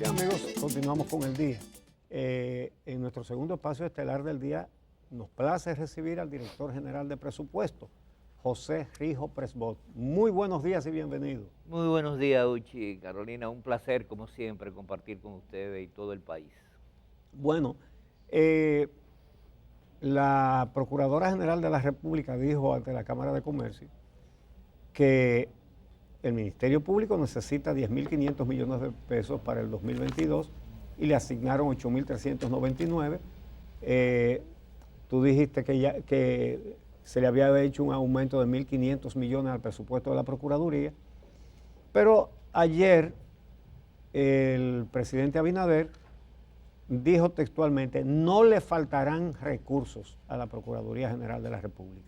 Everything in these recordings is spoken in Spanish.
Bien, amigos, continuamos con el día. En nuestro segundo espacio estelar del día, nos place recibir al director general de presupuesto, José Rijo Presbot. Muy buenos días y bienvenido. Muy buenos días, Uchi, Carolina. Un placer, como siempre, compartir con ustedes y todo el país. Bueno, la Procuradora General de la República dijo ante la Cámara de Comercio que el Ministerio Público necesita 10.500 millones de pesos para el 2022 y le asignaron 8.399. Tú dijiste que se le había hecho un aumento de 1.500 millones al presupuesto de la Procuraduría, pero ayer el presidente Abinader dijo textualmente: no le faltarán recursos a la Procuraduría General de la República.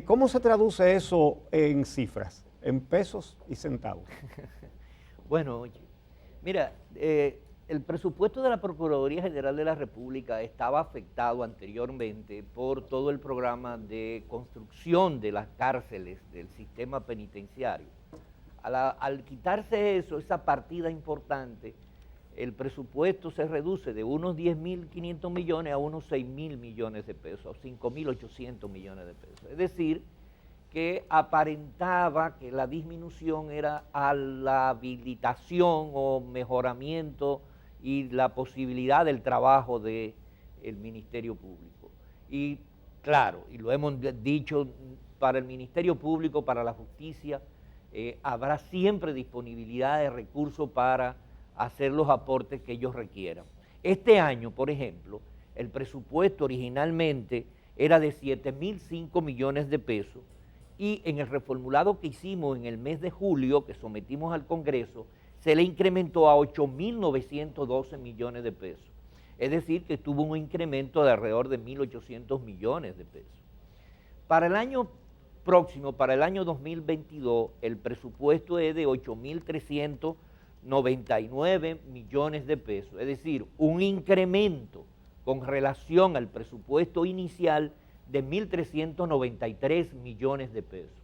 ¿Cómo se traduce eso en cifras, en pesos y centavos? Bueno, oye, mira, el presupuesto de la Procuraduría General de la República estaba afectado anteriormente por todo el programa de construcción de las cárceles del sistema penitenciario. Al quitarse eso, esa partida importante, el presupuesto se reduce de unos 10.500 millones a unos 6.000 millones de pesos, 5.800 millones de pesos. Es decir, que aparentaba que la disminución era a la habilitación o mejoramiento y la posibilidad del trabajo del Ministerio Público. Y claro, y lo hemos dicho, para el Ministerio Público, para la justicia, habrá siempre disponibilidad de recursos para hacer los aportes que ellos requieran. Este año, por ejemplo, el presupuesto originalmente era de 7.005 millones de pesos y en el reformulado que hicimos en el mes de julio, que sometimos al Congreso, se le incrementó a 8.912 millones de pesos. Es decir, que tuvo un incremento de alrededor de 1.800 millones de pesos. Para el año próximo, para el año 2022, el presupuesto es de 8.399 millones de pesos, es decir, un incremento con relación al presupuesto inicial de 1.393 millones de pesos.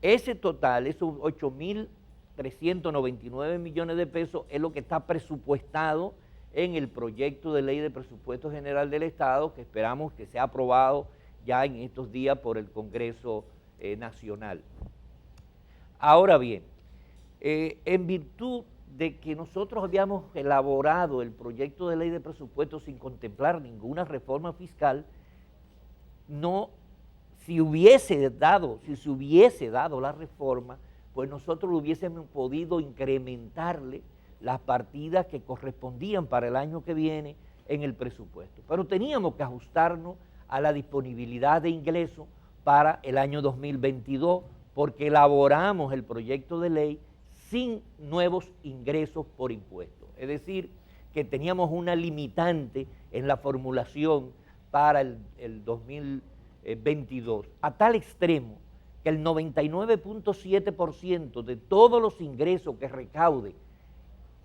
Ese total, esos 8.399 millones de pesos, es lo que está presupuestado en el proyecto de ley de presupuesto general del Estado, que esperamos que sea aprobado ya en estos días por el Congreso Nacional. Ahora bien, en virtud de que nosotros habíamos elaborado el proyecto de ley de presupuesto sin contemplar ninguna reforma fiscal, si se hubiese dado la reforma, pues nosotros hubiésemos podido incrementarle las partidas que correspondían para el año que viene en el presupuesto. Pero teníamos que ajustarnos a la disponibilidad de ingresos para el año 2022, porque elaboramos el proyecto de ley sin nuevos ingresos por impuestos. Es decir, que teníamos una limitante en la formulación para el 2022, a tal extremo que el 99.7% de todos los ingresos que recaude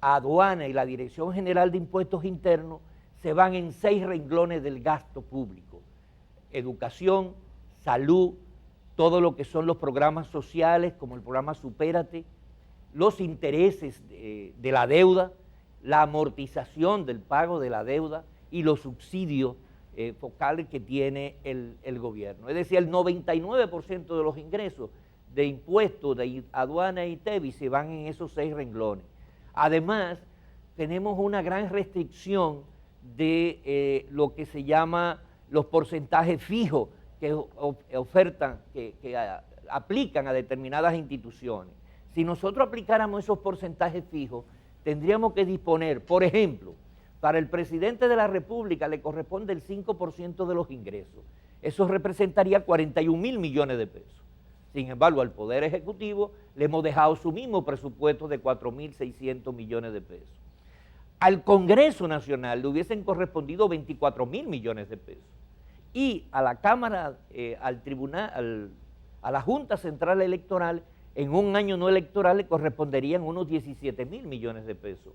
aduana y la Dirección General de Impuestos Internos se van en 6 renglones del gasto público: educación, salud, todo lo que son los programas sociales como el programa Supérate, los intereses de la deuda, la amortización del pago de la deuda y los subsidios focales que tiene el gobierno. Es decir, el 99% de los ingresos de impuestos, de aduana y TEBI se van en esos 6 renglones. Además, tenemos una gran restricción de lo que se llama los porcentajes fijos que ofertan, que aplican a determinadas instituciones. Si nosotros aplicáramos esos porcentajes fijos, tendríamos que disponer, por ejemplo, para el presidente de la República le corresponde el 5% de los ingresos. Eso representaría 41.000 millones de pesos. Sin embargo, al Poder Ejecutivo le hemos dejado su mismo presupuesto de 4.600 millones de pesos. Al Congreso Nacional le hubiesen correspondido 24.000 millones de pesos. Y a la Cámara, al Tribunal, a la Junta Central Electoral, en un año no electoral le corresponderían unos 17.000 millones de pesos.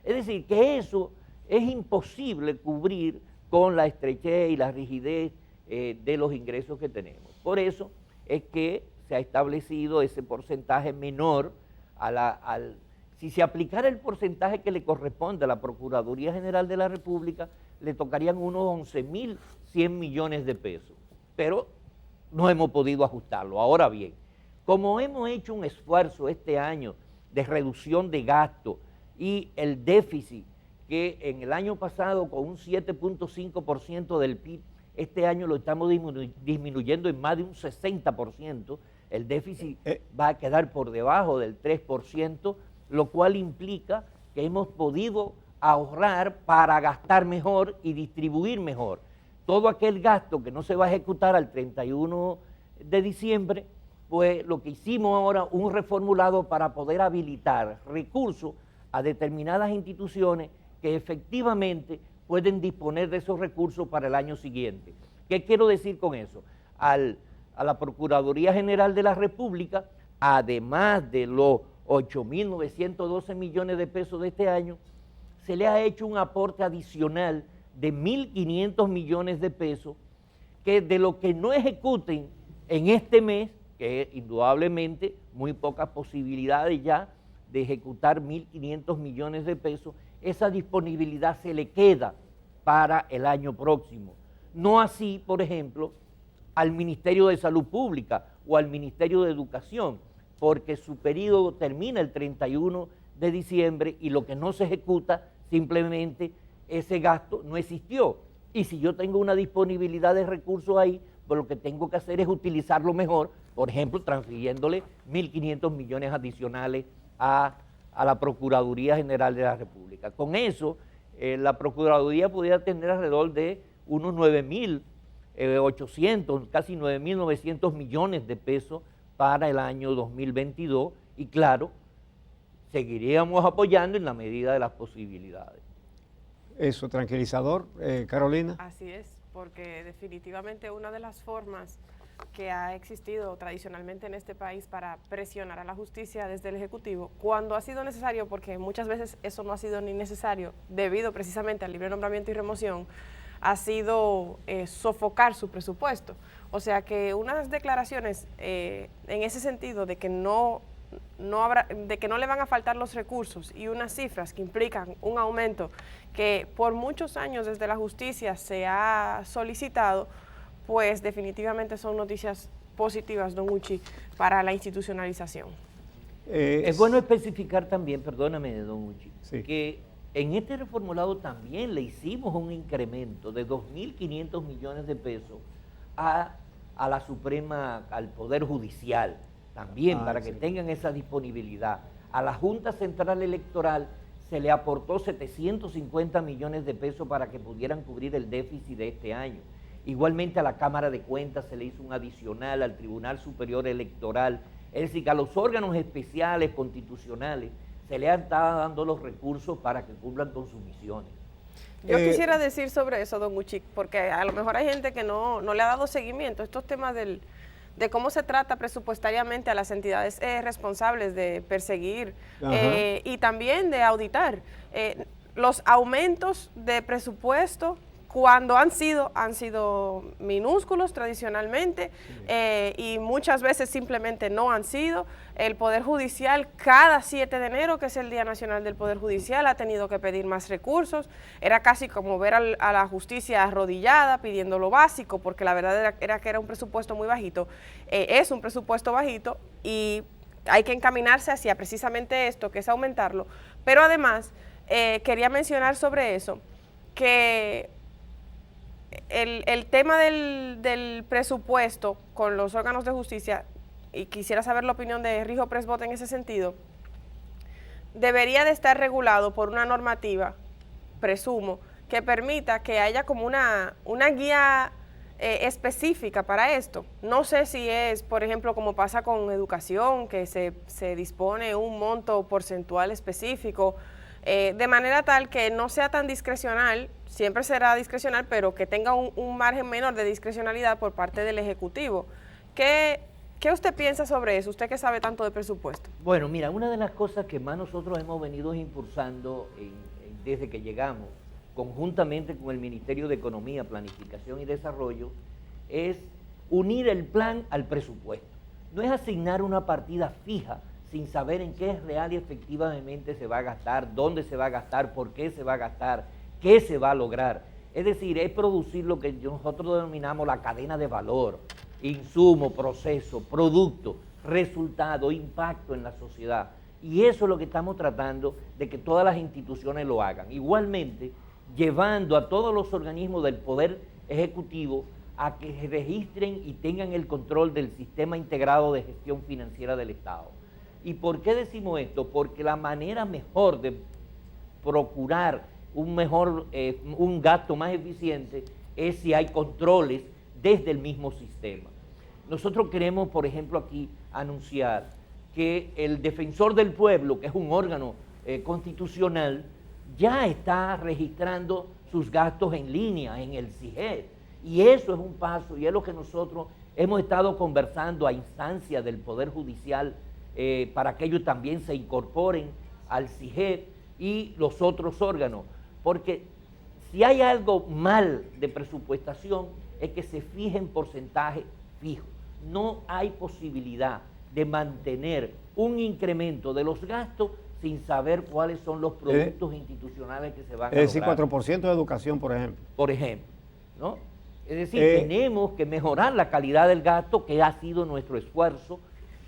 Es decir, que eso es imposible cubrir con la estrechez y la rigidez de los ingresos que tenemos. Por eso es que se ha establecido ese porcentaje menor al Si se aplicara el porcentaje que le corresponde a la Procuraduría General de la República, le tocarían unos 11.100 millones de pesos, pero no hemos podido ajustarlo. Ahora bien, como hemos hecho un esfuerzo este año de reducción de gasto y el déficit, que en el año pasado con un 7.5% del PIB, este año lo estamos disminuyendo en más de un 60%, el déficit va a quedar por debajo del 3%, lo cual implica que hemos podido ahorrar para gastar mejor y distribuir mejor. Todo aquel gasto que no se va a ejecutar al 31 de diciembre, pues lo que hicimos ahora, un reformulado para poder habilitar recursos a determinadas instituciones que efectivamente pueden disponer de esos recursos para el año siguiente. ¿Qué quiero decir con eso? A la Procuraduría General de la República, además de los 8.912 millones de pesos de este año, se le ha hecho un aporte adicional de 1.500 millones de pesos, que de lo que no ejecuten en este mes, que es indudablemente muy pocas posibilidades ya de ejecutar 1.500 millones de pesos, esa disponibilidad se le queda para el año próximo. No así, por ejemplo, al Ministerio de Salud Pública o al Ministerio de Educación, porque su periodo termina el 31 de diciembre y lo que no se ejecuta, simplemente ese gasto no existió. Y si yo tengo una disponibilidad de recursos ahí, pues lo que tengo que hacer es utilizarlo mejor, por ejemplo, transfiriéndole 1.500 millones adicionales a la Procuraduría General de la República. Con eso, la Procuraduría pudiera tener alrededor de unos 9.800, casi 9.900 millones de pesos para el año 2022 y claro, seguiríamos apoyando en la medida de las posibilidades. Eso, tranquilizador, Carolina. Así es, porque definitivamente una de las formas que ha existido tradicionalmente en este país para presionar a la justicia desde el Ejecutivo, cuando ha sido necesario, porque muchas veces eso no ha sido ni necesario, debido precisamente al libre nombramiento y remoción, ha sido sofocar su presupuesto. O sea que unas declaraciones en ese sentido de que no le van a faltar los recursos y unas cifras que implican un aumento que por muchos años desde la justicia se ha solicitado, pues definitivamente son noticias positivas, don Uchi, para la institucionalización. Es bueno especificar también, perdóname, don Uchi, sí, que en este reformulado también le hicimos un incremento de 2.500 millones de pesos a la Suprema, al Poder Judicial, también para que tengan esa disponibilidad. A la Junta Central Electoral se le aportó 750 millones de pesos para que pudieran cubrir el déficit de este año. Igualmente a la Cámara de Cuentas se le hizo un adicional, al Tribunal Superior Electoral, es decir, que a los órganos especiales constitucionales se le han estado dando los recursos para que cumplan con sus misiones. Yo quisiera decir sobre eso, don Uchi, porque a lo mejor hay gente que no le ha dado seguimiento a estos temas de cómo se trata presupuestariamente a las entidades responsables de perseguir y también de auditar. Los aumentos de presupuesto, cuando han sido minúsculos tradicionalmente y muchas veces simplemente no han sido. El Poder Judicial cada 7 de enero, que es el Día Nacional del Poder Judicial, ha tenido que pedir más recursos. Era casi como ver a la justicia arrodillada pidiendo lo básico, porque la verdad era que era un presupuesto muy bajito. Es un presupuesto bajito y hay que encaminarse hacia precisamente esto, que es aumentarlo. Pero además, quería mencionar sobre eso, que el tema del presupuesto con los órganos de justicia, y quisiera saber la opinión de Rijo Presbot en ese sentido, debería de estar regulado por una normativa, presumo, que permita que haya como una guía específica para esto. No sé si es, por ejemplo, como pasa con educación, que se dispone un monto porcentual específico, de manera tal que no sea tan discrecional, siempre será discrecional, pero que tenga un margen menor de discrecionalidad por parte del Ejecutivo. ¿Qué usted piensa sobre eso, usted que sabe tanto de presupuesto? Bueno, mira, una de las cosas que más nosotros hemos venido impulsando desde que llegamos, conjuntamente con el Ministerio de Economía, Planificación y Desarrollo, es unir el plan al presupuesto. No es asignar una partida fija, sin saber en qué real y efectivamente se va a gastar, dónde se va a gastar, por qué se va a gastar, qué se va a lograr. Es decir, es producir lo que nosotros denominamos la cadena de valor, insumo, proceso, producto, resultado, impacto en la sociedad. Y eso es lo que estamos tratando de que todas las instituciones lo hagan. Igualmente, llevando a todos los organismos del Poder Ejecutivo a que registren y tengan el control del sistema integrado de gestión financiera del Estado. ¿Y por qué decimos esto? Porque la manera mejor de procurar un gasto más eficiente es si hay controles desde el mismo sistema. Nosotros queremos, por ejemplo, aquí anunciar que el Defensor del Pueblo, que es un órgano constitucional, ya está registrando sus gastos en línea en el CIGED. Y eso es un paso, y es lo que nosotros hemos estado conversando a instancia del Poder Judicial para que ellos también se incorporen al CIGED y los otros órganos. Porque si hay algo mal de presupuestación es que se fije en porcentaje fijo. No hay posibilidad de mantener un incremento de los gastos sin saber cuáles son los productos institucionales que se van a lograr. Es decir, 4% de educación, por ejemplo. Por ejemplo, ¿no? Es decir, tenemos que mejorar la calidad del gasto, que ha sido nuestro esfuerzo,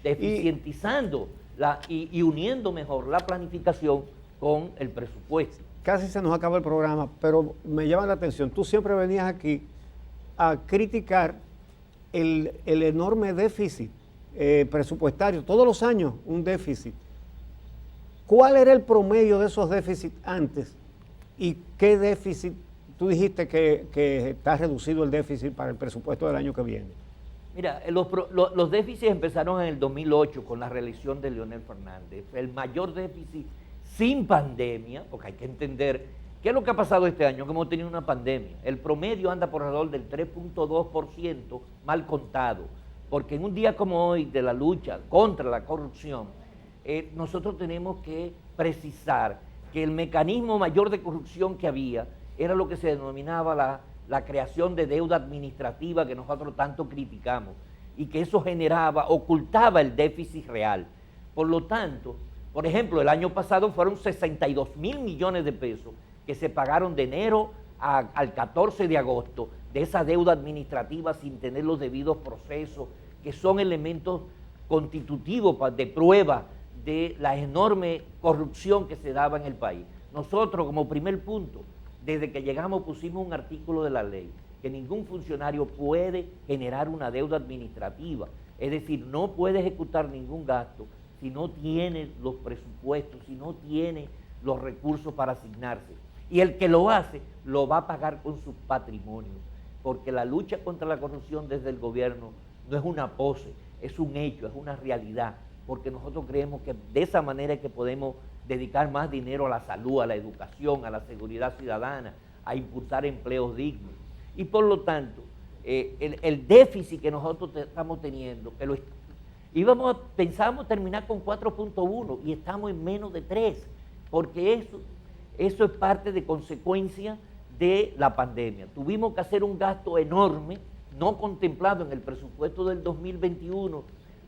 eficientizando y uniendo mejor la planificación con el presupuesto. Casi se nos acaba el programa, pero me llama la atención. Tú siempre venías aquí a criticar el enorme déficit presupuestario, todos los años un déficit. ¿Cuál era el promedio de esos déficits antes? ¿Y qué déficit? Tú dijiste que está reducido el déficit para el presupuesto del año que viene. Mira, los déficits empezaron en el 2008 con la reelección de Leonel Fernández. El mayor déficit sin pandemia, porque hay que entender qué es lo que ha pasado este año, que hemos tenido una pandemia. El promedio anda por alrededor del 3.2% mal contado, porque en un día como hoy de la lucha contra la corrupción, nosotros tenemos que precisar que el mecanismo mayor de corrupción que había era lo que se denominaba la creación de deuda administrativa que nosotros tanto criticamos, y que eso ocultaba el déficit real. Por lo tanto, por ejemplo, el año pasado fueron 62.000 millones de pesos que se pagaron de enero al 14 de agosto de esa deuda administrativa sin tener los debidos procesos, que son elementos constitutivos de prueba de la enorme corrupción que se daba en el país. Nosotros, como primer punto, desde que llegamos pusimos un artículo de la ley que ningún funcionario puede generar una deuda administrativa, es decir, no puede ejecutar ningún gasto si no tiene los presupuestos, si no tiene los recursos para asignarse. Y el que lo hace, lo va a pagar con su patrimonio, porque la lucha contra la corrupción desde el gobierno no es una pose, es un hecho, es una realidad, porque nosotros creemos que de esa manera es que podemos dedicar más dinero a la salud, a la educación, a la seguridad ciudadana, a impulsar empleos dignos. Y por lo tanto, el déficit que nosotros estamos teniendo, pensábamos terminar con 4.1 y estamos en menos de 3, porque eso es parte de consecuencia de la pandemia. Tuvimos que hacer un gasto enorme, no contemplado en el presupuesto del 2021,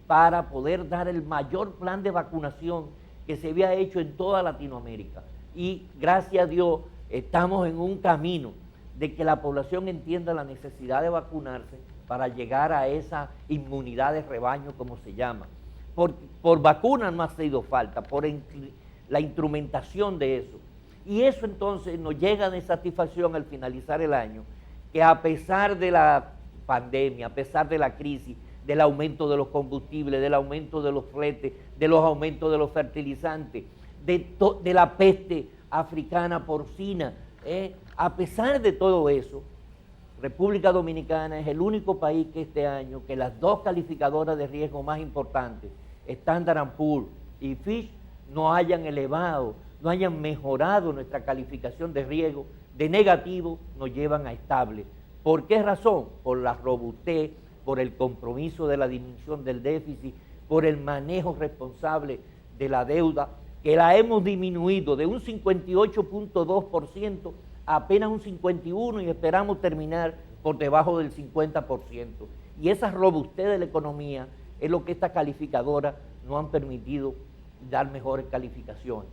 para poder dar el mayor plan de vacunación que se había hecho en toda Latinoamérica. Y gracias a Dios estamos en un camino de que la población entienda la necesidad de vacunarse para llegar a esa inmunidad de rebaño, como se llama. Por vacunas no ha sido falta, por la instrumentación de eso. Y eso entonces nos llega de satisfacción al finalizar el año, que a pesar de la pandemia, a pesar de la crisis, del aumento de los combustibles, del aumento de los fletes, de los aumentos de los fertilizantes, de la peste africana porcina, a pesar de todo eso, República Dominicana es el único país que este año, que las dos calificadoras de riesgo más importantes, Standard & Poor's y Fitch, no hayan elevado, no hayan mejorado nuestra calificación de riesgo de negativo, nos llevan a estable. ¿Por qué razón? Por la robustez, por el compromiso de la disminución del déficit, por el manejo responsable de la deuda, que la hemos disminuido de un 58.2% a apenas un 51% y esperamos terminar por debajo del 50%. Y esa robustez de la economía es lo que esta calificadora no han permitido dar mejores calificaciones.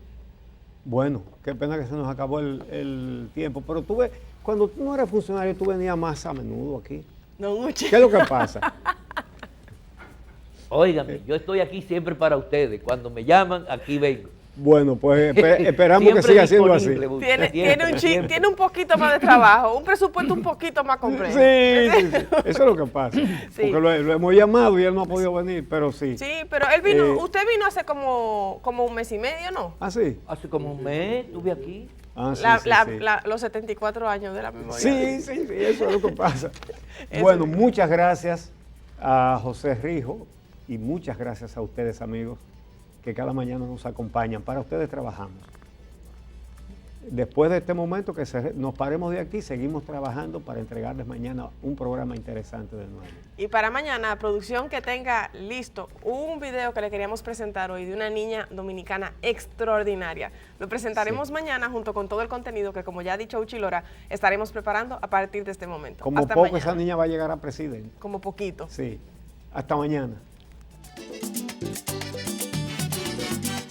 Bueno, qué pena que se nos acabó el tiempo, pero tú ves, cuando tú no eras funcionario, tú venías más a menudo aquí. Don Uchi. ¿Qué es lo que pasa? Óigame, yo estoy aquí siempre para ustedes. Cuando me llaman, aquí vengo. Bueno, pues esperamos que Siempre siga siendo así. disponible, Tiene tiene un poquito más de trabajo, un presupuesto un poquito más complejo. Sí, eso es lo que pasa. Sí. Porque lo hemos llamado y él no ha podido venir, pero sí. Sí, pero él vino, usted vino hace como un mes y medio, ¿no? ¿Ah, sí? Hace como un mes estuve aquí. Ah, sí, sí. Los 74 años de la memoria. Sí, eso es lo que pasa. Eso Bueno, es. muchas gracias a José Rijo y muchas gracias a ustedes, amigos, que cada mañana nos acompañan. Para ustedes trabajamos. Después de este momento que nos paremos de aquí, seguimos trabajando para entregarles mañana un programa interesante de nuevo. Y para mañana, producción que tenga listo un video que le queríamos presentar hoy de una niña dominicana extraordinaria. Lo presentaremos mañana junto con todo el contenido que, como ya ha dicho Uchi Lora, estaremos preparando a partir de este momento. Como Hasta poco mañana. esa niña va a llegar a presidente. Como poquito. Sí. Hasta mañana.